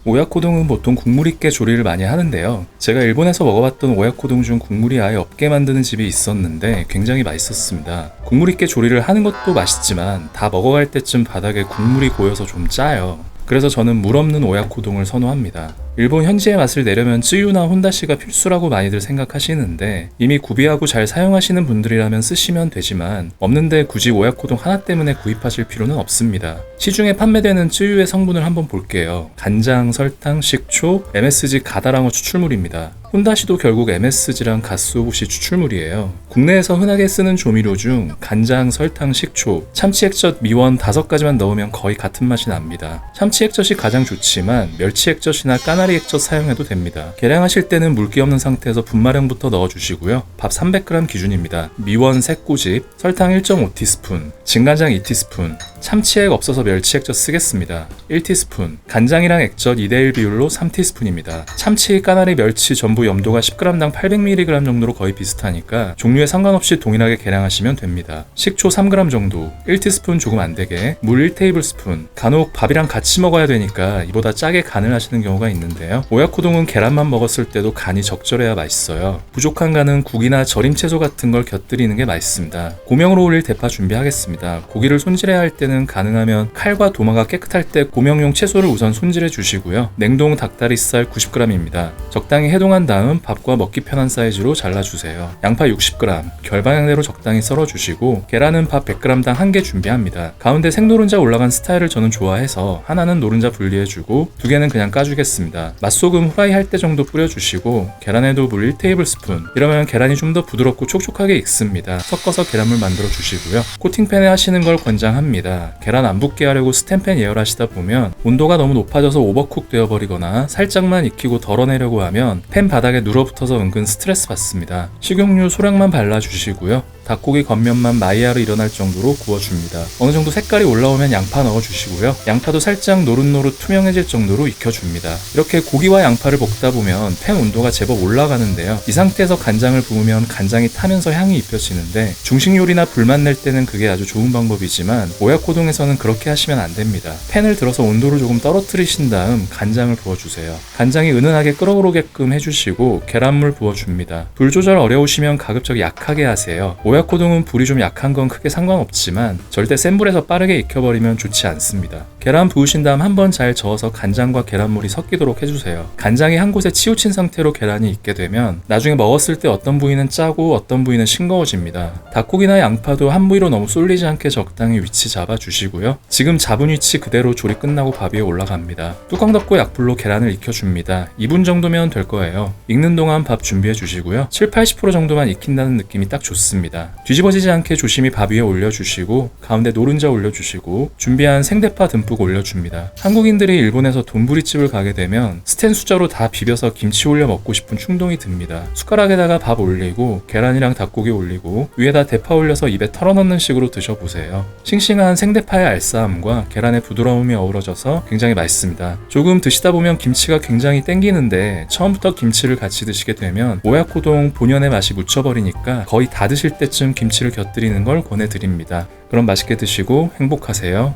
오야코동은 보통 국물 있게 조리를 많이 하는데요. 제가 일본에서 먹어봤던 오야코동 중 국물이 아예 없게 만드는 집이 있었는데 굉장히 맛있었습니다. 국물 있게 조리를 하는 것도 맛있지만 다 먹어갈 때쯤 바닥에 국물이 고여서 좀 짜요. 그래서 저는 물 없는 오야코동을 선호합니다. 일본 현지의 맛을 내려면 쯔유나 혼다시가 필수라고 많이들 생각하시는데 이미 구비하고 잘 사용하시는 분들이라면 쓰시면 되지만 없는데 굳이 오야코동 하나 때문에 구입하실 필요는 없습니다. 시중에 판매되는 쯔유의 성분을 한번 볼게요. 간장, 설탕, 식초, MSG 가다랑어 추출물입니다. 혼다시도 결국 MSG랑 가스오부시 추출물이에요. 국내에서 흔하게 쓰는 조미료 중 간장, 설탕, 식초, 참치 액젓, 미원 5가지만 넣으면 거의 같은 맛이 납니다. 참치 액젓이 가장 좋지만 멸치 액젓이나 까나리 액젓 사용해도 됩니다. 계량하실 때는 물기 없는 상태에서 분말형부터 넣어주시고요. 밥 300g 기준입니다. 미원 3꼬집, 설탕 1.5티스푼, 진간장 2티스푼, 참치액 없어서 멸치 액젓 쓰겠습니다. 1티스푼, 간장이랑 액젓 2대1 비율로 3티스푼입니다. 참치, 까나리, 멸치 전부 염도가 10g당 800mg 정도로 거의 비슷하니까 종류에 상관없이 동일하게 계량하시면 됩니다. 식초 3g 정도, 1티스푼 조금 안되게, 물 1테이블스푼, 간혹 밥이랑 같이 먹어야 되니까 이보다 짜게 간을 하시는 경우가 있는데요. 오야코동은 계란만 먹었을 때도 간이 적절해야 맛있어요. 부족한 간은 국이나 절임 채소 같은 걸 곁들이는 게 맛있습니다. 고명으로 올릴 대파 준비하겠습니다. 고기를 손질해야 할 때는 가능하면 칼과 도마가 깨끗할 때 고명용 채소를 우선 손질해 주시고요. 냉동 닭다리살 90g입니다. 적당히 해동한 다음 밥과 먹기 편한 사이즈로 잘라주세요. 양파 60g, 결방향대로 적당히 썰어주시고 계란은 밥 100g당 1개 준비합니다. 가운데 생노른자 올라간 스타일을 저는 좋아해서 하나는 노른자 분리해주고 2개는 그냥 까주겠습니다. 맛소금 후라이 할 때 정도 뿌려주시고 계란에도 물 1테이블스푼, 이러면 계란이 좀 더 부드럽고 촉촉하게 익습니다. 섞어서 계란물 만들어 주시고요. 코팅팬에 하시는 걸 권장합니다. 계란 안 붙게 하려고 스텐팬 예열하시다 보면 온도가 너무 높아져서 오버쿡 되어버리거나 살짝만 익히고 덜어내려고 하면 팬 바닥에 눌어붙어서 은근 스트레스 받습니다. 식용유 소량만 발라주시고요. 닭고기 겉면만 마이야르 일어날 정도로 구워줍니다. 어느 정도 색깔이 올라오면 양파 넣어주시고요. 양파도 살짝 노릇노릇 투명해질 정도로 익혀줍니다. 이렇게 고기와 양파를 볶다 보면 팬 온도가 제법 올라가는데요. 이 상태에서 간장을 부으면 간장이 타면서 향이 입혀지는데 중식 요리나 불맛 낼 때는 그게 아주 좋은 방법이지만 오야코동에서는 그렇게 하시면 안 됩니다. 팬을 들어서 온도를 조금 떨어뜨리신 다음 간장을 부어주세요. 간장이 은은하게 끓어오르게끔 해주시고 계란물 부어줍니다. 불 조절 어려우시면 가급적 약하게 하세요. 오야코동은 불이 좀 약한 건 크게 상관없지만 절대 센 불에서 빠르게 익혀버리면 좋지 않습니다. 계란 부으신 다음 한번 잘 저어서 간장과 계란물이 섞이도록 해주세요. 간장이 한 곳에 치우친 상태로 계란이 익게 되면 나중에 먹었을 때 어떤 부위는 짜고 어떤 부위는 싱거워집니다. 닭고기나 양파도 한 부위로 너무 쏠리지 않게 적당히 위치 잡아주시고요. 지금 잡은 위치 그대로 조리 끝나고 밥 위에 올라갑니다. 뚜껑 덮고 약불로 계란을 익혀줍니다. 2분 정도면 될 거예요. 익는 동안 밥 준비해 주시고요. 7-80% 정도만 익힌다는 느낌이 딱 좋습니다. 뒤집어지지 않게 조심히 밥 위에 올려주시고 가운데 노른자 올려주시고 준비한 생대파 듬뿍 올려줍니다. 한국인들이 일본에서 돈부리집을 가게 되면 스텐 수저로 다 비벼서 김치 올려 먹고 싶은 충동이 듭니다. 숟가락에다가 밥 올리고 계란이랑 닭고기 올리고 위에다 대파 올려서 입에 털어넣는 식으로 드셔보세요. 싱싱한 생대파의 알싸함과 계란의 부드러움이 어우러져서 굉장히 맛있습니다. 조금 드시다 보면 김치가 굉장히 땡기는데 처음부터 김치를 같이 드시게 되면 오야코동 본연의 맛이 묻혀버리니까 거의 다 드실 때쯤 김치를 곁들이는 걸 권해드립니다. 그럼 맛있게 드시고 행복하세요.